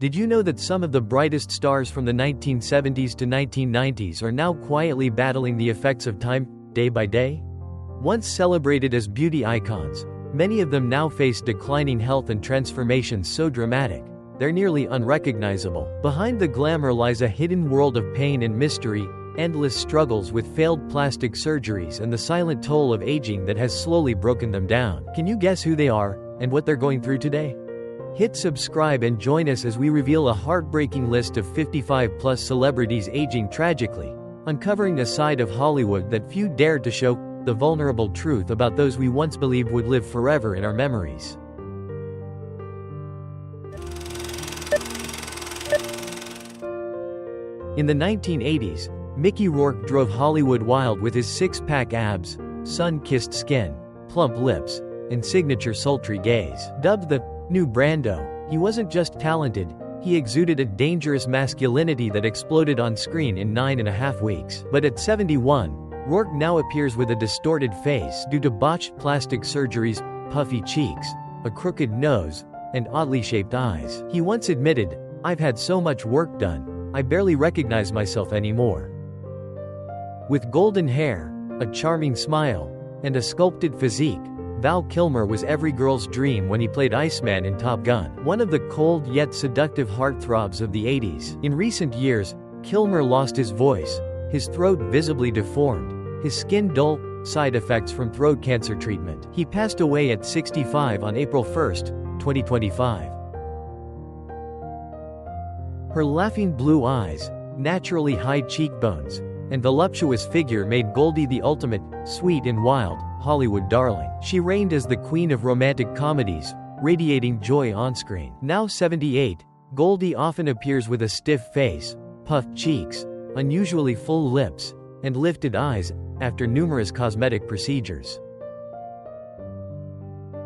Did you know that some of the brightest stars from the 1970s to 1990s are now quietly battling the effects of time, day by day? Once celebrated as beauty icons, many of them now face declining health and transformations so dramatic, they're nearly unrecognizable. Behind the glamour lies a hidden world of pain and mystery, endless struggles with failed plastic surgeries and the silent toll of aging that has slowly broken them down. Can you guess who they are, and what they're going through today? Hit subscribe and join us as we reveal a heartbreaking list of 55-plus celebrities aging tragically, uncovering a side of Hollywood that few dared to show, the vulnerable truth about those we once believed would live forever in our memories. In the 1980s, Mickey Rourke drove Hollywood wild with his six-pack abs, sun-kissed skin, plump lips, and signature sultry gaze. Dubbed the new Brando, he wasn't just talented, he exuded a dangerous masculinity that exploded on screen in 9.5 weeks. But at 71, Rourke now appears with a distorted face due to botched plastic surgeries, puffy cheeks, a crooked nose, and oddly shaped eyes. He once admitted, "I've had so much work done, I barely recognize myself anymore." With golden hair, a charming smile, and a sculpted physique, Val Kilmer was every girl's dream when he played Iceman in Top Gun, one of the cold yet seductive heartthrobs of the 80s. In recent years, Kilmer lost his voice, his throat visibly deformed, his skin dull, side effects from throat cancer treatment. He passed away at 65 on April 1, 2025. Her laughing blue eyes, naturally high cheekbones, and voluptuous figure made Goldie the ultimate, sweet and wild, Hollywood darling. She reigned as the queen of romantic comedies, radiating joy on-screen. Now 78, Goldie often appears with a stiff face, puffed cheeks, unusually full lips, and lifted eyes, after numerous cosmetic procedures.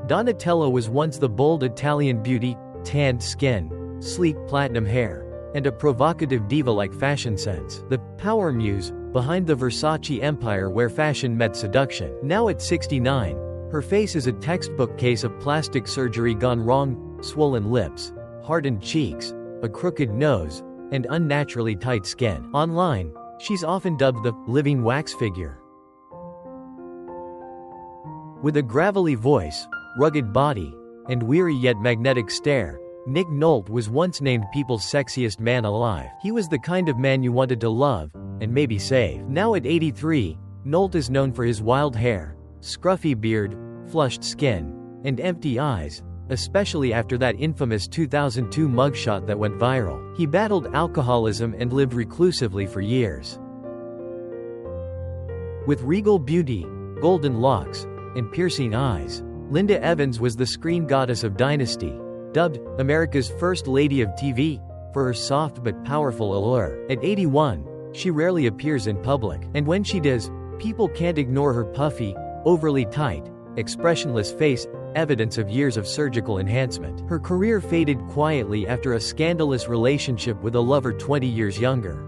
Donatella was once the bold Italian beauty, tanned skin, sleek platinum hair, and a provocative diva-like fashion sense. The power muse, behind the Versace empire where fashion met seduction. Now at 69, her face is a textbook case of plastic surgery gone wrong, swollen lips, hardened cheeks, a crooked nose, and unnaturally tight skin. Online, she's often dubbed the living wax figure. With a gravelly voice, rugged body, and weary yet magnetic stare, Nick Nolte was once named People's Sexiest Man Alive. He was the kind of man you wanted to love, and maybe save. Now at 83, Nolte is known for his wild hair, scruffy beard, flushed skin, and empty eyes, especially after that infamous 2002 mugshot that went viral. He battled alcoholism and lived reclusively for years. With regal beauty, golden locks, and piercing eyes, Linda Evans was the screen goddess of Dynasty, dubbed America's First Lady of TV, for her soft but powerful allure. At 81, she rarely appears in public, and when she does, people can't ignore her puffy, overly tight, expressionless face, evidence of years of surgical enhancement. Her career faded quietly after a scandalous relationship with a lover 20 years younger.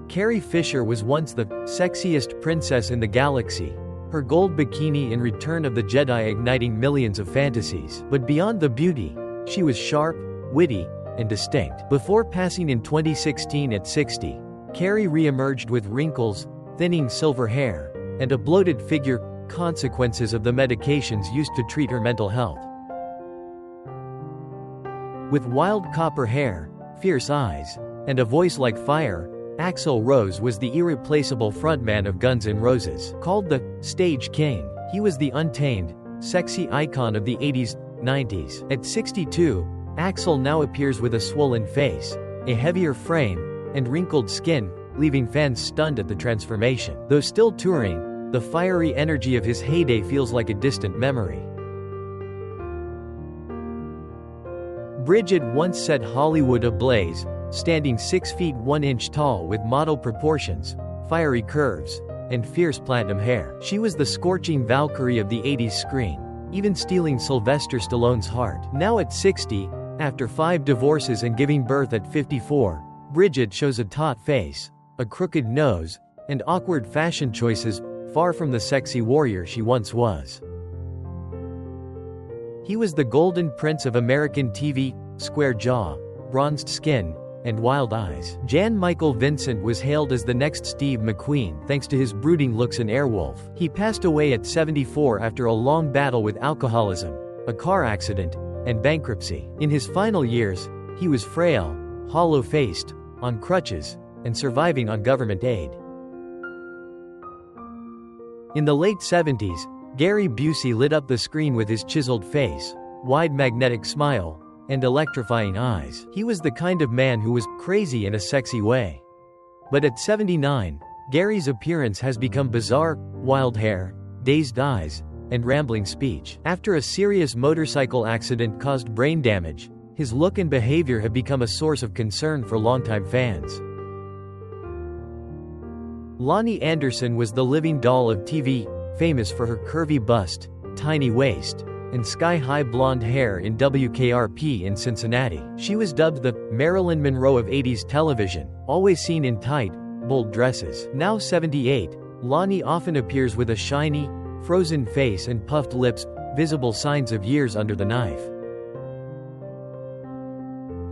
Carrie Fisher was once the sexiest princess in the galaxy, her gold bikini in Return of the Jedi igniting millions of fantasies. But beyond the beauty, she was sharp, witty, and distinct. Before passing in 2016 at 60, Carrie re-emerged with wrinkles, thinning silver hair, and a bloated figure, consequences of the medications used to treat her mental health. With wild copper hair, fierce eyes, and a voice like fire, Axl Rose was the irreplaceable frontman of Guns N' Roses. Called the Stage King, he was the untamed, sexy icon of the 80s, 90s. At 62, Axl now appears with a swollen face, a heavier frame, and wrinkled skin, leaving fans stunned at the transformation. Though still touring, the fiery energy of his heyday feels like a distant memory. Bridget once set Hollywood ablaze, standing 6 feet 1 inch tall with model proportions, fiery curves, and fierce platinum hair. She was the scorching Valkyrie of the 80s screen, even stealing Sylvester Stallone's heart. Now at 60, after 5 divorces and giving birth at 54, Bridget shows a taut face, a crooked nose, and awkward fashion choices, far from the sexy warrior she once was. He was the golden prince of American TV, square jaw, bronzed skin, and wild eyes. Jan Michael Vincent was hailed as the next Steve McQueen thanks to his brooding looks in Airwolf. He passed away at 74 after a long battle with alcoholism, a car accident, and bankruptcy. In his final years, he was frail, hollow-faced, on crutches, and surviving on government aid. In the late 70s, Gary Busey lit up the screen with his chiseled face, wide magnetic smile, and electrifying eyes. He was the kind of man who was crazy in a sexy way. But at 79, Gary's appearance has become bizarre: wild hair, dazed eyes, and rambling speech. After a serious motorcycle accident caused brain damage, his look and behavior have become a source of concern for longtime fans. Lonnie Anderson was the living doll of TV, famous for her curvy bust, tiny waist, and sky-high blonde hair in WKRP in Cincinnati. She was dubbed the Marilyn Monroe of 80s television, always seen in tight, bold dresses. Now 78, Lonnie often appears with a shiny, frozen face and puffed lips, visible signs of years under the knife.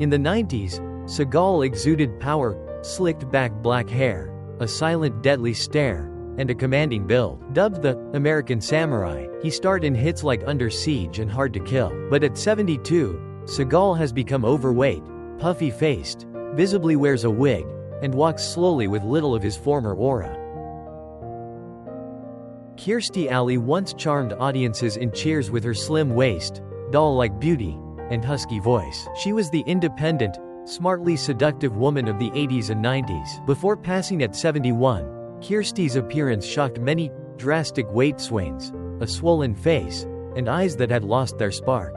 In the 90s, Seagal exuded power, slicked back black hair, a silent deadly stare, and a commanding build. Dubbed the American Samurai, he starred in hits like Under Siege and Hard to Kill. But at 72, Seagal has become overweight, puffy-faced, visibly wears a wig, and walks slowly with little of his former aura. Kirstie Alley once charmed audiences in Cheers with her slim waist, doll-like beauty, and husky voice. She was the independent, smartly seductive woman of the 80s and 90s. Before passing at 71, Kirstie's appearance shocked many: drastic weight swings, a swollen face, and eyes that had lost their spark.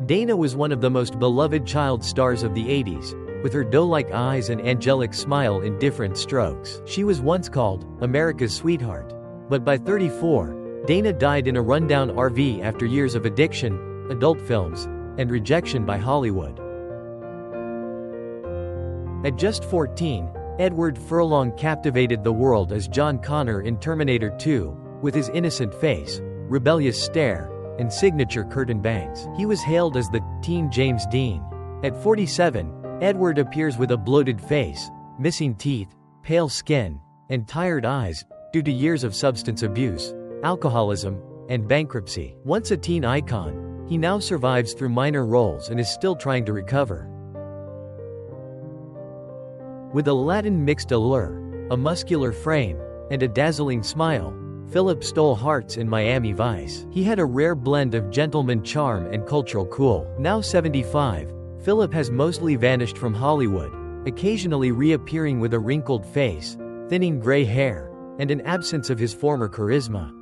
Dana was one of the most beloved child stars of the 80s, with her doe-like eyes and angelic smile in different strokes. She was once called America's sweetheart. But by 34, Dana died in a rundown RV after years of addiction, adult films, and rejection by Hollywood. At just 14, Edward Furlong captivated the world as John Connor in Terminator 2, with his innocent face, rebellious stare, and signature curtain bangs. He was hailed as the teen James Dean. At 47, Edward appears with a bloated face, missing teeth, pale skin, and tired eyes, due to years of substance abuse, alcoholism, and bankruptcy. Once a teen icon, he now survives through minor roles and is still trying to recover. With a Latin-mixed allure, a muscular frame, and a dazzling smile, Philip stole hearts in Miami Vice. He had a rare blend of gentleman charm and cultural cool. Now 75, Philip has mostly vanished from Hollywood, occasionally reappearing with a wrinkled face, thinning gray hair, and an absence of his former charisma.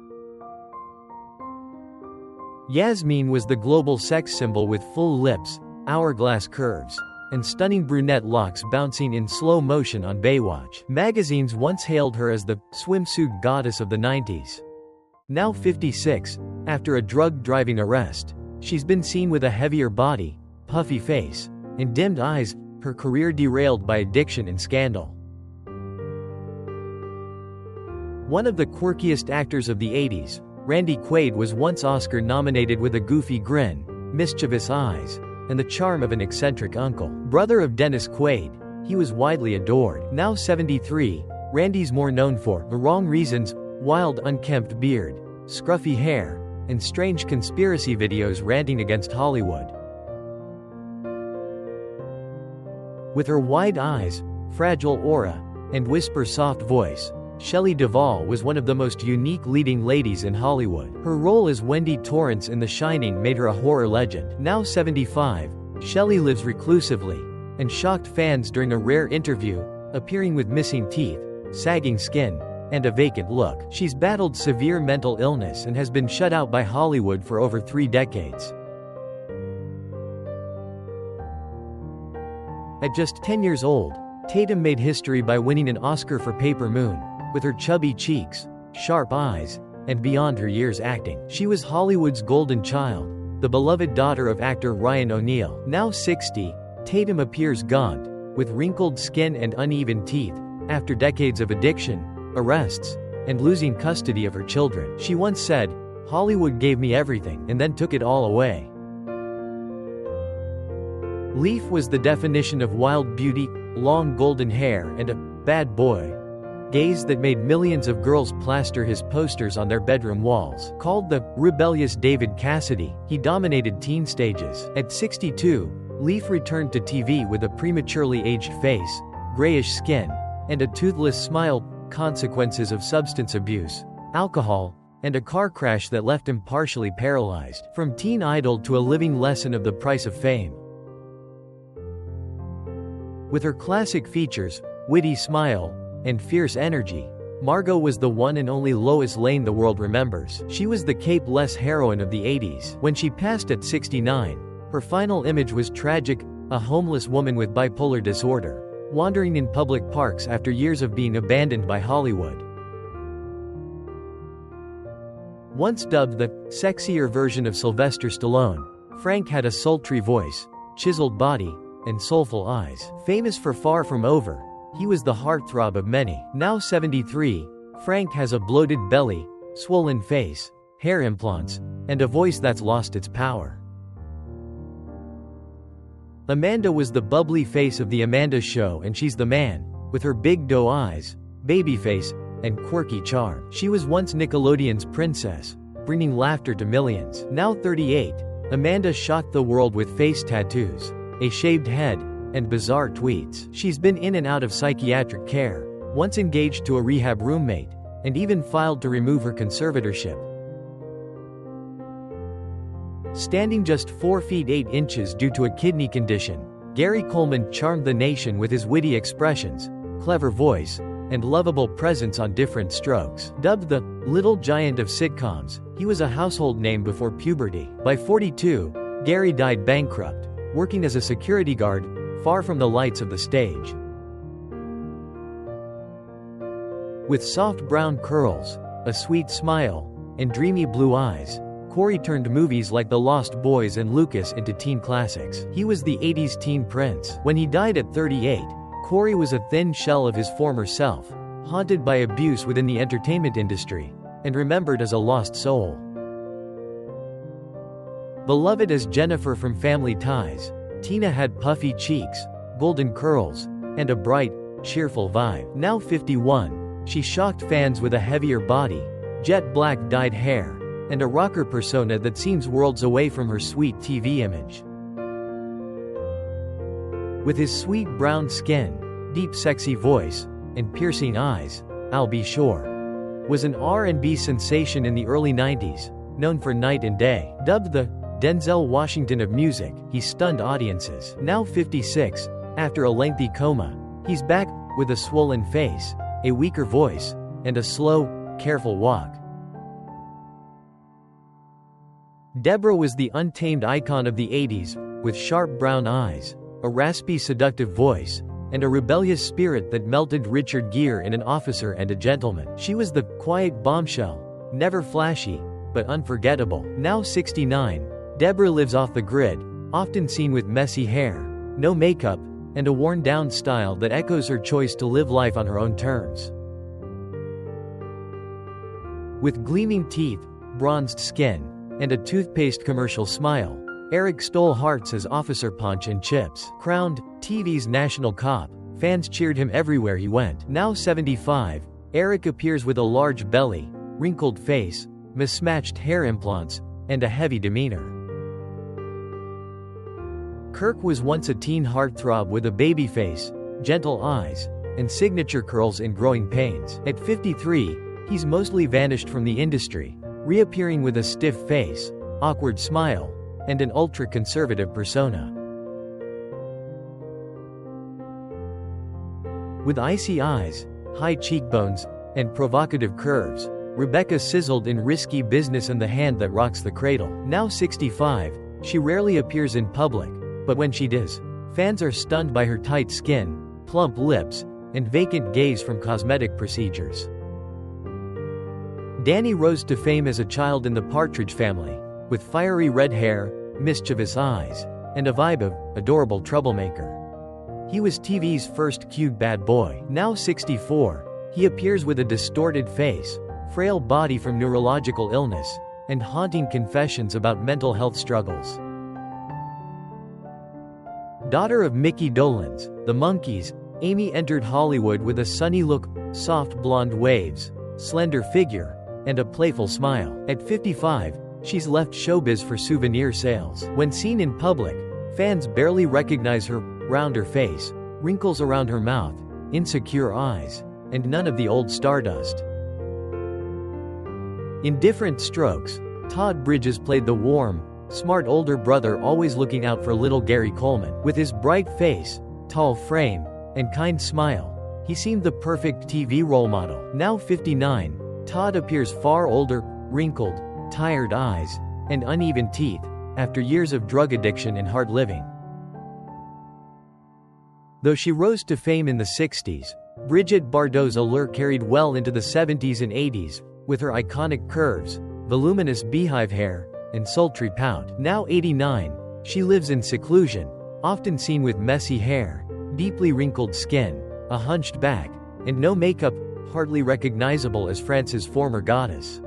Yasmin was the global sex symbol with full lips, hourglass curves, and stunning brunette locks bouncing in slow motion on Baywatch. Magazines once hailed her as the swimsuit goddess of the 90s. Now 56, after a drug-driving arrest, she's been seen with a heavier body, puffy face, and dimmed eyes, her career derailed by addiction and scandal. One of the quirkiest actors of the 80s, Randy Quaid, was once Oscar-nominated with a goofy grin, mischievous eyes, and the charm of an eccentric uncle. Brother of Dennis Quaid, he was widely adored. Now 73, Randy's more known for The Wrong Reasons, wild unkempt beard, scruffy hair, and strange conspiracy videos ranting against Hollywood. With her wide eyes, fragile aura, and whisper-soft voice, Shelley Duvall was one of the most unique leading ladies in Hollywood. Her role as Wendy Torrance in The Shining made her a horror legend. Now 75, Shelley lives reclusively, and shocked fans during a rare interview, appearing with missing teeth, sagging skin, and a vacant look. She's battled severe mental illness and has been shut out by Hollywood for over 3 decades. At just 10 years old, Tatum made history by winning an Oscar for Paper Moon. With her chubby cheeks, sharp eyes, and beyond her years acting, she was Hollywood's golden child, the beloved daughter of actor Ryan O'Neal. Now 60, Tatum appears gaunt, with wrinkled skin and uneven teeth, after decades of addiction, arrests, and losing custody of her children. She once said, "Hollywood gave me everything and then took it all away." Leaf was the definition of wild beauty, long golden hair and a bad boy gaze that made millions of girls plaster his posters on their bedroom walls. Called the rebellious David Cassidy, he dominated teen stages. At 62, Leaf returned to TV with a prematurely aged face, grayish skin, and a toothless smile, consequences of substance abuse, alcohol, and a car crash that left him partially paralyzed. From teen idol to a living lesson of the price of fame. With her classic features, witty smile, and fierce energy, Margot was the one and only Lois Lane the world remembers. She was the cape-less heroine of the 80s. When she passed at 69, her final image was tragic, a homeless woman with bipolar disorder, wandering in public parks after years of being abandoned by Hollywood. Once dubbed the sexier version of Sylvester Stallone, Frank had a sultry voice, chiseled body, and soulful eyes. Famous for Far From Over, he was the heartthrob of many. Now 73, Frank has a bloated belly, swollen face, hair implants, and a voice that's lost its power. Amanda was the bubbly face of The Amanda Show, and she's the man, with her big doe eyes, baby face, and quirky charm. She was once Nickelodeon's princess, bringing laughter to millions. Now 38, Amanda shocked the world with face tattoos, a shaved head, and bizarre tweets. She's been in and out of psychiatric care, once engaged to a rehab roommate, and even filed to remove her conservatorship. Standing just 4 feet 8 inches due to a kidney condition, Gary Coleman charmed the nation with his witty expressions, clever voice, and lovable presence on different strokes. Dubbed the Little Giant of sitcoms, he was a household name before puberty. By 42, Gary died bankrupt, working as a security guard, far from the lights of the stage. With soft brown curls, a sweet smile, and dreamy blue eyes, Corey turned movies like The Lost Boys and Lucas into teen classics. He was the 80s teen prince. When he died at 38, Corey was a thin shell of his former self, haunted by abuse within the entertainment industry, and remembered as a lost soul. Beloved as Jennifer from Family Ties, Tina had puffy cheeks, golden curls, and a bright, cheerful vibe. Now 51, she shocked fans with a heavier body, jet black dyed hair, and a rocker persona that seems worlds away from her sweet TV image. With his sweet brown skin, deep sexy voice, and piercing eyes, I'll Be Sure was an R&B sensation in the early 90s, known for Night and Day. Dubbed the Denzel Washington of music, he stunned audiences. Now 56, after a lengthy coma, he's back, with a swollen face, a weaker voice, and a slow, careful walk. Deborah was the untamed icon of the 80s, with sharp brown eyes, a raspy seductive voice, and a rebellious spirit that melted Richard Gere in An Officer and a Gentleman. She was the quiet bombshell, never flashy, but unforgettable. Now 69, Deborah lives off the grid, often seen with messy hair, no makeup, and a worn-down style that echoes her choice to live life on her own terms. With gleaming teeth, bronzed skin, and a toothpaste commercial smile, Eric stole hearts as Officer Punch and Chips. Crowned TV's national cop, fans cheered him everywhere he went. Now 75, Eric appears with a large belly, wrinkled face, mismatched hair implants, and a heavy demeanor. Kirk was once a teen heartthrob with a baby face, gentle eyes, and signature curls in growing pains. At 53, he's mostly vanished from the industry, reappearing with a stiff face, awkward smile, and an ultra-conservative persona. With icy eyes, high cheekbones, and provocative curves, Rebecca sizzled in Risky Business and The Hand That Rocks the Cradle. Now 65, she rarely appears in public, but when she does, fans are stunned by her tight skin, plump lips, and vacant gaze from cosmetic procedures. Danny rose to fame as a child in The Partridge Family, with fiery red hair, mischievous eyes, and a vibe of adorable troublemaker. He was TV's first cute bad boy. Now 64, he appears with a distorted face, frail body from neurological illness, and haunting confessions about mental health struggles. Daughter of Mickey Dolenz, The Monkees, Amy entered Hollywood with a sunny look, soft blonde waves, slender figure, and a playful smile. At 55, she's left showbiz for souvenir sales. When seen in public, fans barely recognize her rounder face, wrinkles around her mouth, insecure eyes, and none of the old stardust. In Different Strokes, Todd Bridges played the warm, smart older brother always looking out for little Gary Coleman. With his bright face, tall frame, and kind smile, he seemed the perfect TV role model. Now 59, Todd appears far older, wrinkled, tired eyes, and uneven teeth, after years of drug addiction and hard living. Though she rose to fame in the 60s, Brigitte Bardot's allure carried well into the 70s and 80s, with her iconic curves, voluminous beehive hair, and sultry pout. Now 89, she lives in seclusion, often seen with messy hair, deeply wrinkled skin, a hunched back, and no makeup, hardly recognizable as France's former goddess.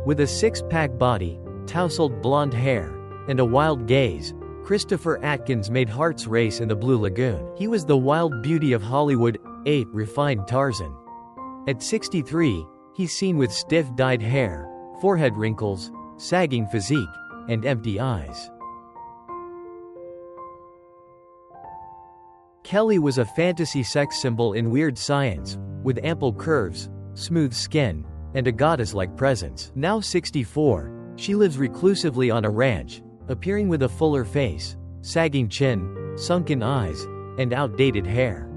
With a six-pack body, tousled blonde hair, and a wild gaze, Christopher Atkins made hearts race in the Blue Lagoon. He was the wild beauty of Hollywood, a refined Tarzan. At 63, he's seen with stiff dyed hair, forehead wrinkles, sagging physique, and empty eyes. Kelly was a fantasy sex symbol in Weird Science, with ample curves, smooth skin, and a goddess-like presence. Now 64, she lives reclusively on a ranch, appearing with a fuller face, sagging chin, sunken eyes, and outdated hair.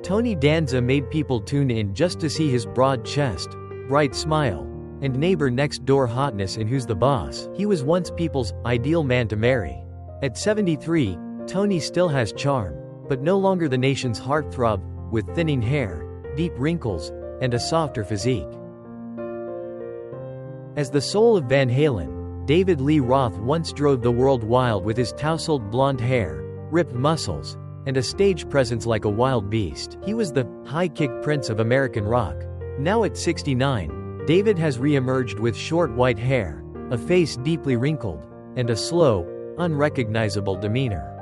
Tony Danza made people tune in just to see his broad chest, bright smile, and neighbor-next-door hotness in Who's the Boss. He was once people's ideal man to marry. At 73, Tony still has charm, but no longer the nation's heartthrob, with thinning hair, deep wrinkles, and a softer physique. As the soul of Van Halen, David Lee Roth once drove the world wild with his tousled blonde hair, ripped muscles, and a stage presence like a wild beast. He was the high-kick prince of American rock. Now at 69, David has re-emerged with short white hair, a face deeply wrinkled, and a slow, unrecognizable demeanor.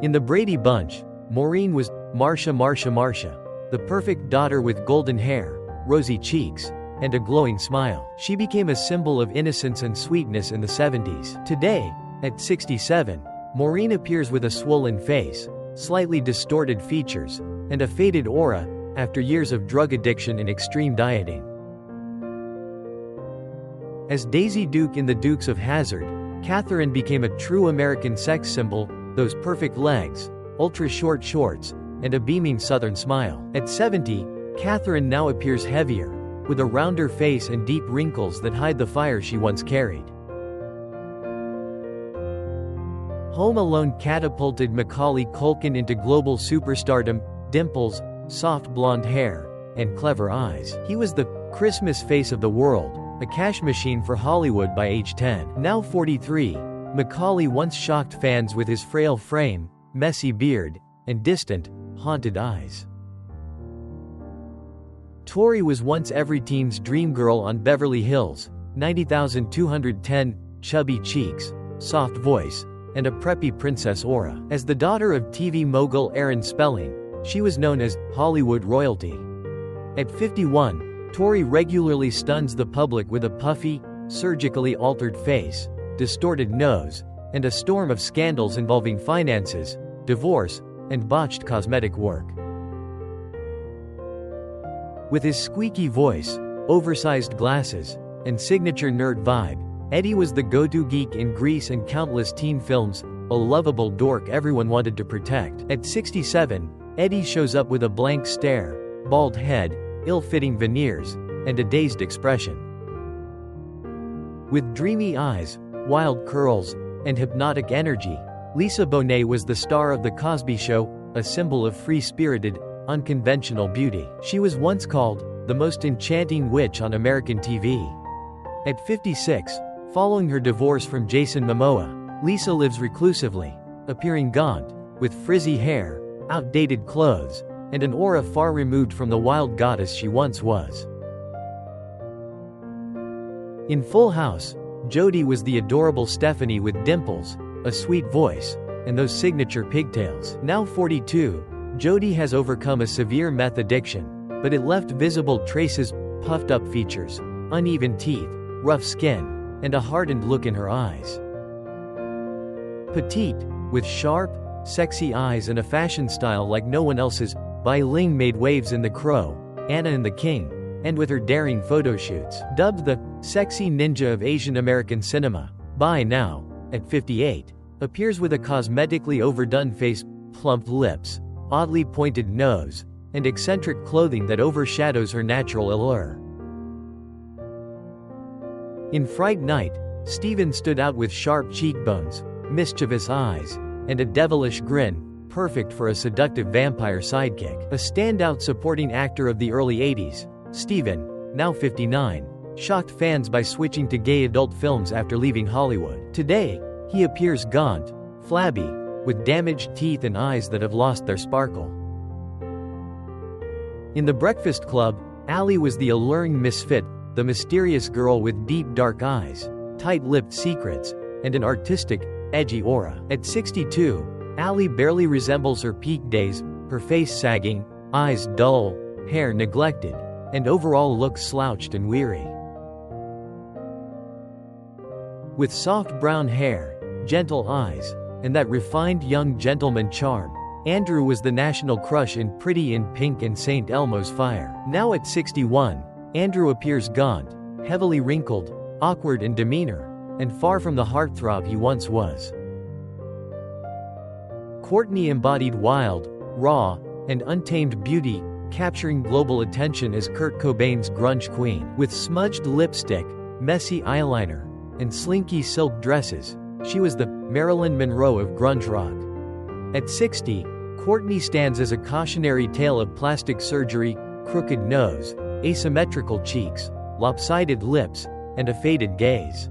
In the Brady Bunch, Maureen was Marsha, the perfect daughter with golden hair, rosy cheeks, and a glowing smile. She became a symbol of innocence and sweetness in the 70s. Today, at 67, Maureen appears with a swollen face, slightly distorted features, and a faded aura, after years of drug addiction and extreme dieting. As Daisy Duke in The Dukes of Hazzard, Catherine became a true American sex symbol, those perfect legs, ultra-short shorts, and a beaming southern smile. At 70, Catherine now appears heavier, with a rounder face and deep wrinkles that hide the fire she once carried. Home Alone catapulted Macaulay Culkin into global superstardom, dimples, soft blonde hair, and clever eyes. He was the Christmas face of the world, a cash machine for Hollywood by age 10. Now 43, Macaulay once shocked fans with his frail frame, messy beard, and distant, haunted eyes. Tori was once every teen's dream girl on Beverly Hills, 90,210, chubby cheeks, soft voice, and a preppy princess aura. As the daughter of TV mogul Aaron Spelling, she was known as Hollywood royalty. At 51, Tori regularly stuns the public with a puffy, surgically altered face, distorted nose, and a storm of scandals involving finances, divorce, and botched cosmetic work. With his squeaky voice, oversized glasses, and signature nerd vibe, Eddie was the go-to geek in Grease and countless teen films, a lovable dork everyone wanted to protect. At 67, Eddie shows up with a blank stare, bald head, ill-fitting veneers, and a dazed expression. With dreamy eyes, wild curls, and hypnotic energy, Lisa Bonet was the star of The Cosby Show, a symbol of free-spirited, unconventional beauty. She was once called the most enchanting witch on American TV. At 56, following her divorce from Jason Momoa, Lisa lives reclusively, appearing gaunt, with frizzy hair, outdated clothes, and an aura far removed from the wild goddess she once was. In Full House, Jodie was the adorable Stephanie with dimples, a sweet voice, and those signature pigtails. Now 42, Jodie has overcome a severe meth addiction, but it left visible traces, puffed up features, uneven teeth, rough skin, and a hardened look in her eyes. Petite, with sharp, sexy eyes and a fashion style like no one else's, Bai Ling made waves in The Crow, Anna and the King, and with her daring photo shoots. Dubbed the sexy ninja of Asian American cinema, Bai now, at 58, appears with a cosmetically overdone face, plump lips, oddly pointed nose, and eccentric clothing that overshadows her natural allure. In Fright Night, Steven stood out with sharp cheekbones, mischievous eyes, and a devilish grin, perfect for a seductive vampire sidekick. A standout supporting actor of the early 80s, Steven, now 59, shocked fans by switching to gay adult films after leaving Hollywood. Today, he appears gaunt, flabby, with damaged teeth and eyes that have lost their sparkle. In The Breakfast Club, Ally was the alluring misfit, the mysterious girl with deep dark eyes, tight-lipped secrets, and an artistic, edgy aura. At 62, Ally barely resembles her peak days, her face sagging, eyes dull, hair neglected, and overall looks slouched and weary. With soft brown hair, gentle eyes, and that refined young gentleman charm, Andrew was the national crush in Pretty in Pink and St. Elmo's Fire. Now at 61, Andrew appears gaunt, heavily wrinkled, awkward in demeanor, and far from the heartthrob he once was. Courtney embodied wild, raw, and untamed beauty, capturing global attention as Kurt Cobain's grunge queen. With smudged lipstick, messy eyeliner, and slinky silk dresses, she was the Marilyn Monroe of grunge rock. At 60, Courtney stands as a cautionary tale of plastic surgery, crooked nose, asymmetrical cheeks, lopsided lips, and a faded gaze.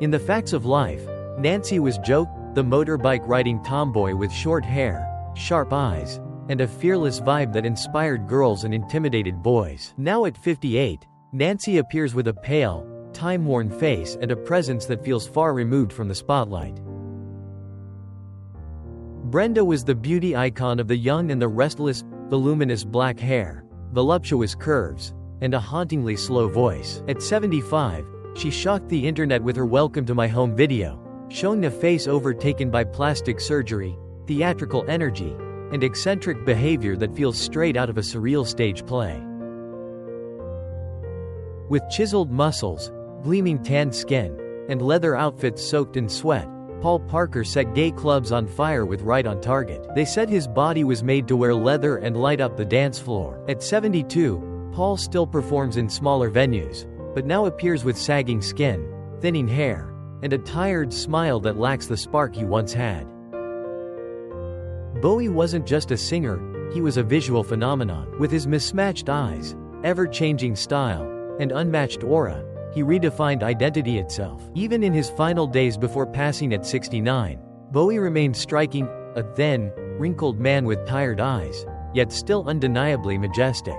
In The Facts of Life, Nancy was Joe, the motorbike-riding tomboy with short hair, sharp eyes, and a fearless vibe that inspired girls and intimidated boys. Now at 58, Nancy appears with a pale, time-worn face and a presence that feels far removed from the spotlight. Brenda was the beauty icon of the young and the restless, voluminous black hair, voluptuous curves, and a hauntingly slow voice. At 75, she shocked the internet with her Welcome to My Home video, showing a face overtaken by plastic surgery, theatrical energy, and eccentric behavior that feels straight out of a surreal stage play. With chiseled muscles, gleaming tan skin, and leather outfits soaked in sweat, Paul Parker set gay clubs on fire with Right on Target. They said his body was made to wear leather and light up the dance floor. At 72, Paul still performs in smaller venues, but now appears with sagging skin, thinning hair, and a tired smile that lacks the spark he once had. Bowie wasn't just a singer, he was a visual phenomenon. With his mismatched eyes, ever-changing style, and unmatched aura, he redefined identity itself. Even in his final days before passing at 69, Bowie remained striking, a thin, wrinkled man with tired eyes, yet still undeniably majestic.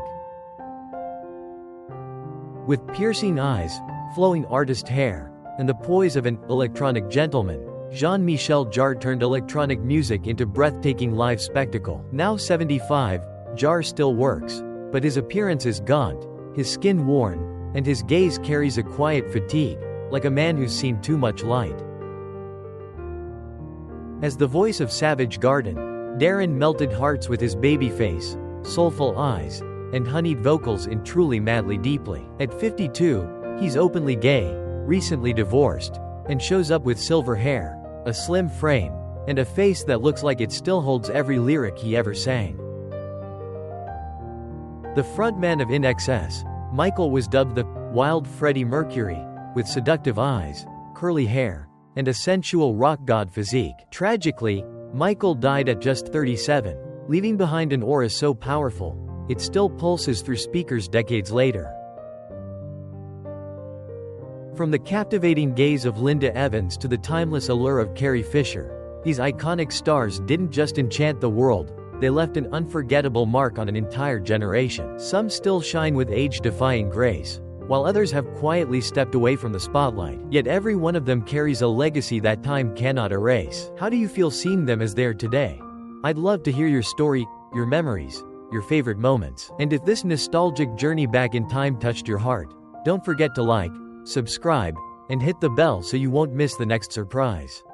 With piercing eyes, flowing artist hair, and the poise of an electronic gentleman, Jean-Michel Jarre turned electronic music into breathtaking live spectacle. Now 75, Jarre still works, but his appearance is gaunt, his skin worn, and his gaze carries a quiet fatigue, like a man who's seen too much light. As the voice of Savage Garden, Darren melted hearts with his baby face, soulful eyes, and honeyed vocals in Truly Madly Deeply. At 52, he's openly gay, recently divorced, and shows up with silver hair, a slim frame, and a face that looks like it still holds every lyric he ever sang. The frontman of INXS, Michael, was dubbed the Wild Freddie Mercury, with seductive eyes, curly hair, and a sensual rock god physique. Tragically, Michael died at just 37, leaving behind an aura so powerful, it still pulses through speakers decades later. From the captivating gaze of Linda Evans to the timeless allure of Carrie Fisher, these iconic stars didn't just enchant the world, they left an unforgettable mark on an entire generation. Some still shine with age-defying grace, while others have quietly stepped away from the spotlight. Yet every one of them carries a legacy that time cannot erase. How do you feel seeing them as they are today? I'd love to hear your story, your memories, your favorite moments. And if this nostalgic journey back in time touched your heart, don't forget to like, subscribe, and hit the bell so you won't miss the next surprise.